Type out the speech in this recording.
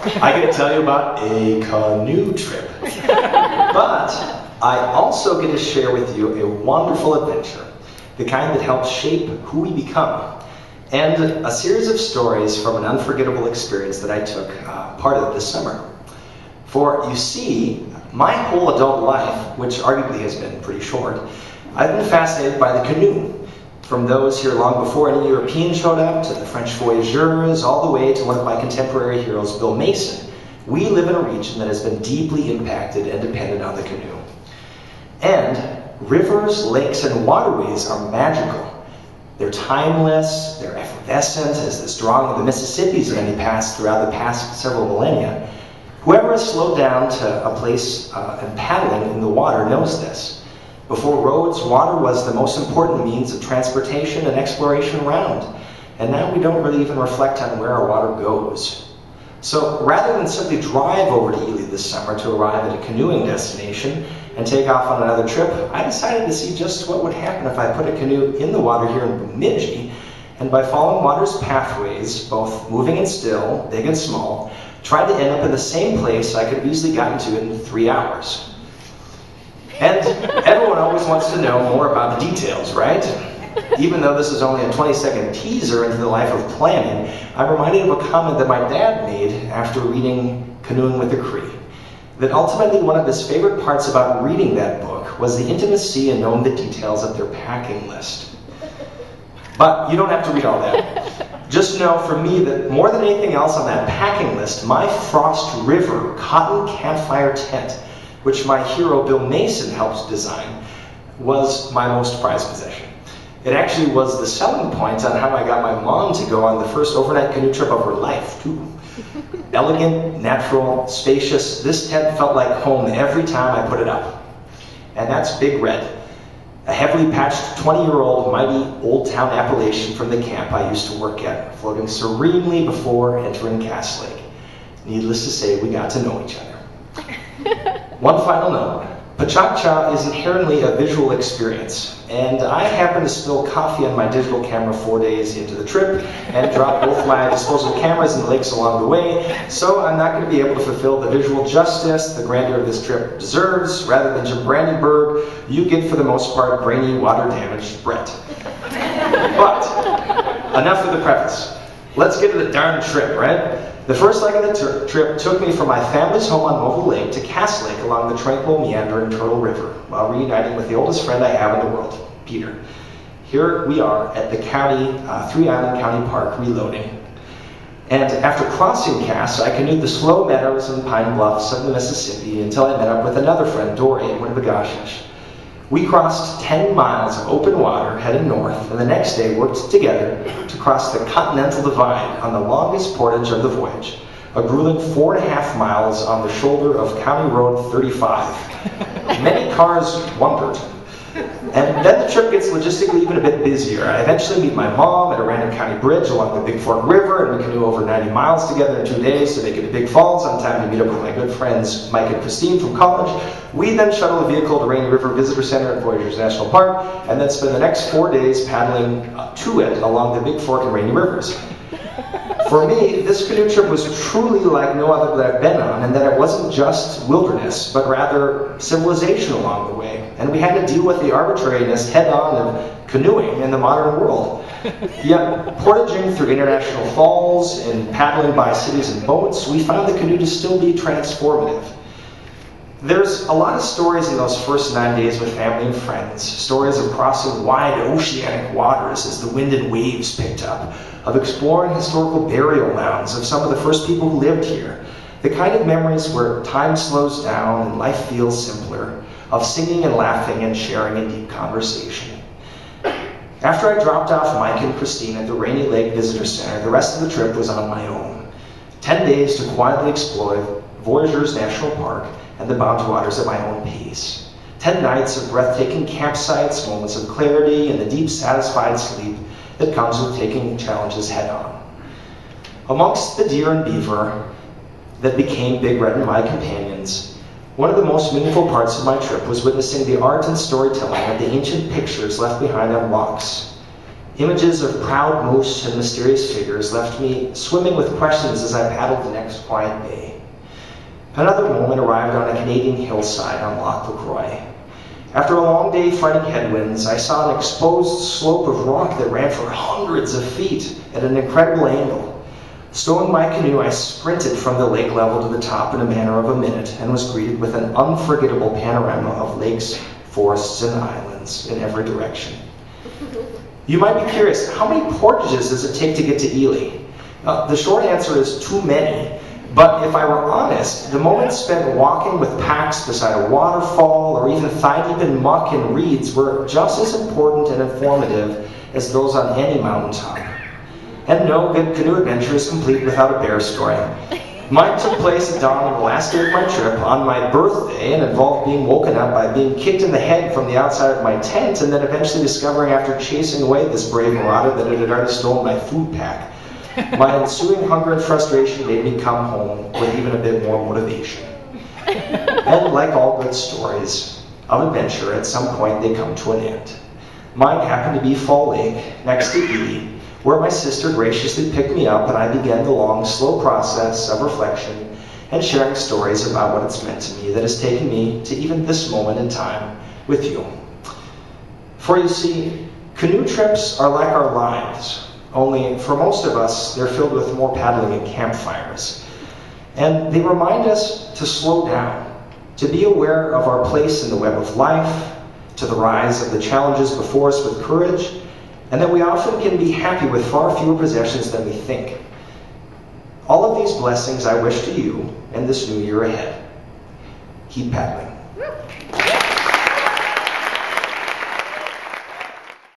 I get to tell you about a canoe trip. But I also get to share with you a wonderful adventure, the kind that helps shape who we become, and a series of stories from an unforgettable experience that I took part of this summer. For you see, my whole adult life, which arguably has been pretty short, I've been fascinated by the canoe. From those here long before any European showed up, to the French voyageurs, all the way to one of my contemporary heroes, Bill Mason. We live in a region that has been deeply impacted and dependent on the canoe. And rivers, lakes, and waterways are magical. They're timeless, they're effervescent, as this drawing of the Mississippi's journey passed throughout the past several millennia. Whoever has slowed down to a place and paddling in the water knows this. Before roads, water was the most important means of transportation and exploration around. And now we don't really even reflect on where our water goes. So rather than simply drive over to Ely this summer to arrive at a canoeing destination and take off on another trip, I decided to see just what would happen if I put a canoe in the water here in Bemidji, and by following water's pathways, both moving and still, big and small, tried to end up in the same place I could have easily gotten to in 3 hours. And everyone always wants to know more about the details, right? Even though this is only a 20-second teaser into the life of planning, I'm reminded of a comment that my dad made after reading Canoeing with the Cree. That ultimately one of his favorite parts about reading that book was the intimacy and knowing the details of their packing list. But you don't have to read all that. Just know for me that more than anything else on that packing list, my Frost River cotton campfire tent, which my hero Bill Mason helped design, was my most prized possession. It actually was the selling point on how I got my mom to go on the first overnight canoe trip of her life, too. Elegant, natural, spacious, this tent felt like home every time I put it up. And that's Big Red, a heavily patched 20-year-old mighty old town Appalachian from the camp I used to work at, floating serenely before entering Cass Lake. Needless to say, we got to know each other. One final note, Pecha is inherently a visual experience, and I happened to spill coffee on my digital camera 4 days into the trip and drop both my disposable cameras in the lakes along the way, so I'm not going to be able to fulfill the visual justice the grandeur of this trip deserves. Rather than Jim Brandenburg, you get for the most part brainy, water-damaged Brett. But enough of the preface. Let's get to the darn trip, right? The first leg of the trip took me from my family's home on Mobile Lake to Cass Lake along the tranquil, meandering Turtle River, while reuniting with the oldest friend I have in the world, Peter. Here we are at the Three Island County Park, reloading. And after crossing Cass, I canoed the slow meadows and pine bluffs of the Mississippi until I met up with another friend, Dory, at Winnebagoshus. We crossed 10 miles of open water headed north, and the next day worked together to cross the Continental Divide on the longest portage of the voyage, a grueling 4.5 miles on the shoulder of County Road 35. Many cars wondered. And then the trip gets logistically even a bit busier. I eventually meet my mom at a random county bridge along the Big Fork River, and we canoe over 90 miles together in 2 days to make it to Big Falls on time to meet up with my good friends Mike and Christine from college. We then shuttle a vehicle to Rainy River Visitor Center at Voyageurs National Park, and then spend the next 4 days paddling to it along the Big Fork and Rainy Rivers. For me, this canoe trip was truly like no other that I've been on, in that it wasn't just wilderness, but rather civilization along the way. And we had to deal with the arbitrariness head-on of canoeing in the modern world. Yet, portaging through international falls and paddling by cities and boats, we found the canoe to still be transformative. There's a lot of stories in those first 9 days with family and friends, stories of crossing wide oceanic waters as the wind and waves picked up, of exploring historical burial mounds of some of the first people who lived here, the kind of memories where time slows down and life feels simpler, of singing and laughing and sharing a deep conversation. After I dropped off Mike and Christine at the Rainy Lake Visitor Center, the rest of the trip was on my own. 10 days to quietly explore Voyageurs National Park and the boundary waters at my own pace. 10 nights of breathtaking campsites, moments of clarity, and the deep, satisfied sleep that comes with taking challenges head-on. Amongst the deer and beaver that became Big Red and my companions, one of the most meaningful parts of my trip was witnessing the art and storytelling of the ancient pictures left behind on rocks. Images of proud moose and mysterious figures left me swimming with questions as I paddled the next quiet bay. Another moment arrived on a Canadian hillside on Loch LaCroix. After a long day fighting headwinds, I saw an exposed slope of rock that ran for hundreds of feet at an incredible angle. Stowing my canoe, I sprinted from the lake level to the top in a matter of a minute and was greeted with an unforgettable panorama of lakes, forests, and islands in every direction. You might be curious, how many portages does it take to get to Ely? The short answer is too many. But if I were honest, the moments spent walking with packs beside a waterfall or even thigh-deep in muck and reeds were just as important and informative as those on any mountaintop. And no good canoe adventure is complete without a bear story. Mine took place at dawn on the last day of my trip on my birthday and involved being woken up by being kicked in the head from the outside of my tent and then eventually discovering after chasing away this brave marauder that it had already stolen my food pack. My ensuing hunger and frustration made me come home with even a bit more motivation. And like all good stories of adventure, at some point they come to an end. Mine happened to be Fall Lake, next to Ely, where my sister graciously picked me up and I began the long, slow process of reflection and sharing stories about what it's meant to me that has taken me to even this moment in time with you. For you see, canoe trips are like our lives. Only for most of us, they're filled with more paddling and campfires. And they remind us to slow down, to be aware of our place in the web of life, to the rise of the challenges before us with courage, and that we often can be happy with far fewer possessions than we think. All of these blessings I wish to you in this new year ahead. Keep paddling.